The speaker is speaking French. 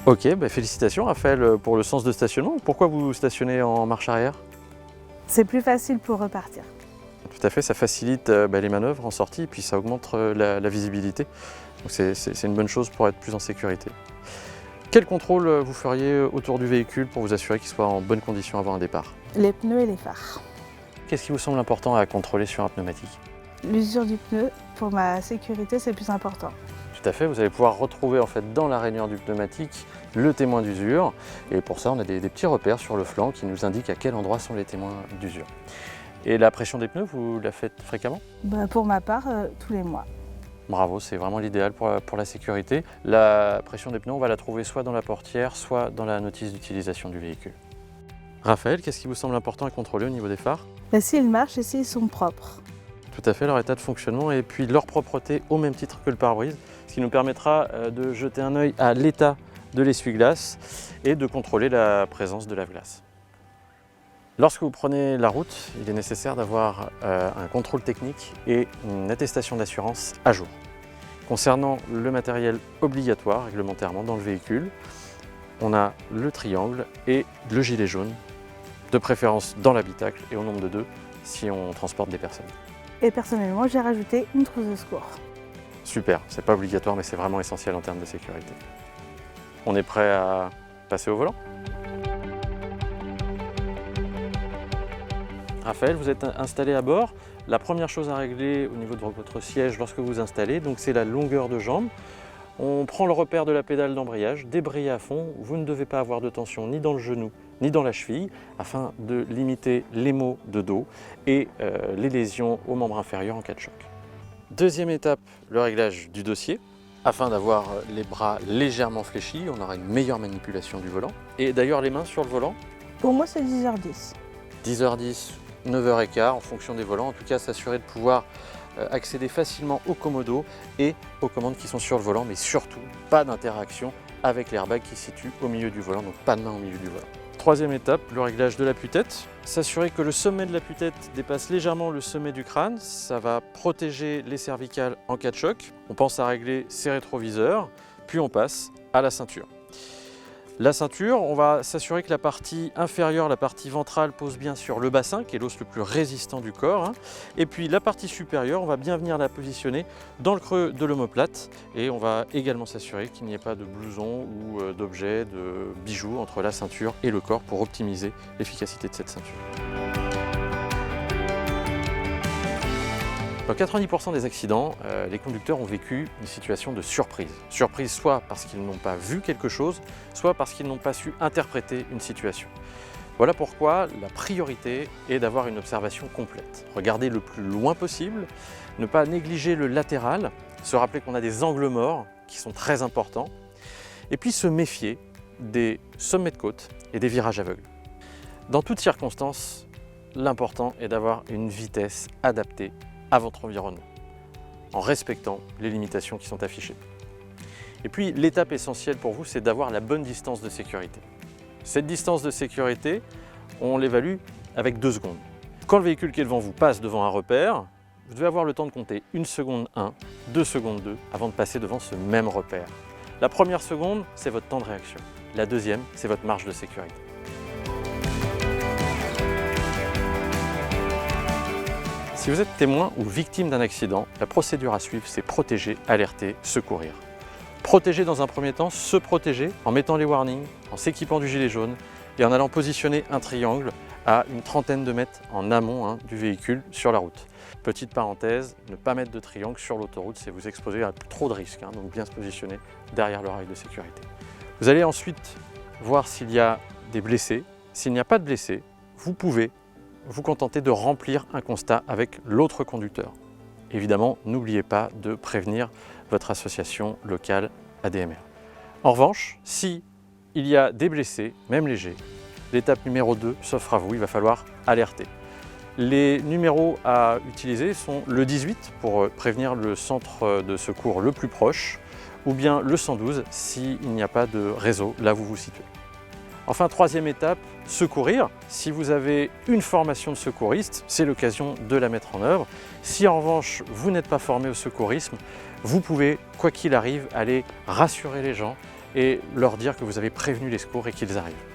Ok, félicitations Raphaël pour le sens de stationnement. Pourquoi vous stationnez en marche arrière? C'est plus facile pour repartir. Tout à fait, ça facilite les manœuvres en sortie et puis ça augmente la visibilité. Donc c'est une bonne chose pour être plus en sécurité. Quel contrôle vous feriez autour du véhicule pour vous assurer qu'il soit en bonne condition avant un départ? Les pneus et les phares. Qu'est-ce qui vous semble important à contrôler sur un pneumatique? L'usure du pneu, pour ma sécurité, c'est plus important. Tout à fait, vous allez pouvoir retrouver en fait dans la rainure du pneumatique le témoin d'usure. Et pour ça, on a des petits repères sur le flanc qui nous indiquent à quel endroit sont les témoins d'usure. Et la pression des pneus, vous la faites fréquemment? Pour ma part, tous les mois. Bravo, c'est vraiment l'idéal pour la sécurité. La pression des pneus, on va la trouver soit dans la portière, soit dans la notice d'utilisation du véhicule. Raphaël, qu'est-ce qui vous semble important à contrôler au niveau des phares? S'ils marchent et s'ils sont propres. Tout à fait, leur état de fonctionnement et puis leur propreté au même titre que le pare-brise, ce qui nous permettra de jeter un œil à l'état de l'essuie-glace et de contrôler la présence de lave-glace. Lorsque vous prenez la route, il est nécessaire d'avoir un contrôle technique et une attestation d'assurance à jour. Concernant le matériel obligatoire réglementairement dans le véhicule, on a le triangle et le gilet jaune, de préférence dans l'habitacle et au nombre de 2 si on transporte des personnes. Et personnellement, j'ai rajouté une trousse de secours. Super, c'est pas obligatoire mais c'est vraiment essentiel en termes de sécurité. On est prêt à passer au volant? Raphaël, vous êtes installé à bord. La première chose à régler au niveau de votre siège lorsque vous vous installez, donc c'est la longueur de jambe. On prend le repère de la pédale d'embrayage, débrayez à fond. Vous ne devez pas avoir de tension ni dans le genou ni dans la cheville afin de limiter les maux de dos et les lésions aux membres inférieurs en cas de choc. Deuxième étape, le réglage du dossier. Afin d'avoir les bras légèrement fléchis, on aura une meilleure manipulation du volant. Et d'ailleurs les mains sur le volant. Pour moi, c'est 10h10. 10h10, 9h15 en fonction des volants. En tout cas, s'assurer de pouvoir accéder facilement au commodo et aux commandes qui sont sur le volant, mais surtout pas d'interaction avec l'airbag qui se situe au milieu du volant, donc pas de main au milieu du volant. Troisième étape, le réglage de l'appui-tête. S'assurer que le sommet de l'appui-tête dépasse légèrement le sommet du crâne. Ça va protéger les cervicales en cas de choc. On pense à régler ses rétroviseurs, puis on passe à la ceinture. La ceinture, on va s'assurer que la partie inférieure, la partie ventrale, pose bien sur le bassin, qui est l'os le plus résistant du corps. Et puis la partie supérieure, on va bien venir la positionner dans le creux de l'omoplate. Et on va également s'assurer qu'il n'y ait pas de blouson ou d'objets, de bijoux entre la ceinture et le corps pour optimiser l'efficacité de cette ceinture. Dans 90% des accidents, les conducteurs ont vécu une situation de surprise. Surprise soit parce qu'ils n'ont pas vu quelque chose, soit parce qu'ils n'ont pas su interpréter une situation. Voilà pourquoi la priorité est d'avoir une observation complète. Regarder le plus loin possible, ne pas négliger le latéral, se rappeler qu'on a des angles morts qui sont très importants, et puis se méfier des sommets de côte et des virages aveugles. Dans toutes circonstances, l'important est d'avoir une vitesse adaptée à votre environnement, en respectant les limitations qui sont affichées. Et puis l'étape essentielle pour vous, c'est d'avoir la bonne distance de sécurité. Cette distance de sécurité, on l'évalue avec 2 secondes. Quand le véhicule qui est devant vous passe devant un repère, vous devez avoir le temps de compter 1 seconde 1, 2 secondes 2, avant de passer devant ce même repère. La première seconde, c'est votre temps de réaction. La deuxième, c'est votre marge de sécurité. Si vous êtes témoin ou victime d'un accident, la procédure à suivre, c'est protéger, alerter, secourir. Protéger dans un premier temps, se protéger en mettant les warnings, en s'équipant du gilet jaune et en allant positionner un triangle à une trentaine de mètres en amont du véhicule sur la route. Petite parenthèse, ne pas mettre de triangle sur l'autoroute, c'est vous exposer à trop de risques, donc bien se positionner derrière le rail de sécurité. Vous allez ensuite voir s'il y a des blessés. S'il n'y a pas de blessés, vous pouvez vous contenter de remplir un constat avec l'autre conducteur. Évidemment, n'oubliez pas de prévenir votre association locale ADMR. En revanche, si il y a des blessés, même légers, l'étape numéro 2 s'offre à vous, il va falloir alerter. Les numéros à utiliser sont le 18 pour prévenir le centre de secours le plus proche, ou bien le 112 s'il n'y a pas de réseau là où vous vous situez. Enfin, troisième étape, secourir. Si vous avez une formation de secouriste, c'est l'occasion de la mettre en œuvre. Si en revanche, vous n'êtes pas formé au secourisme, vous pouvez, quoi qu'il arrive, aller rassurer les gens, et leur dire que vous avez prévenu les secours et qu'ils arrivent.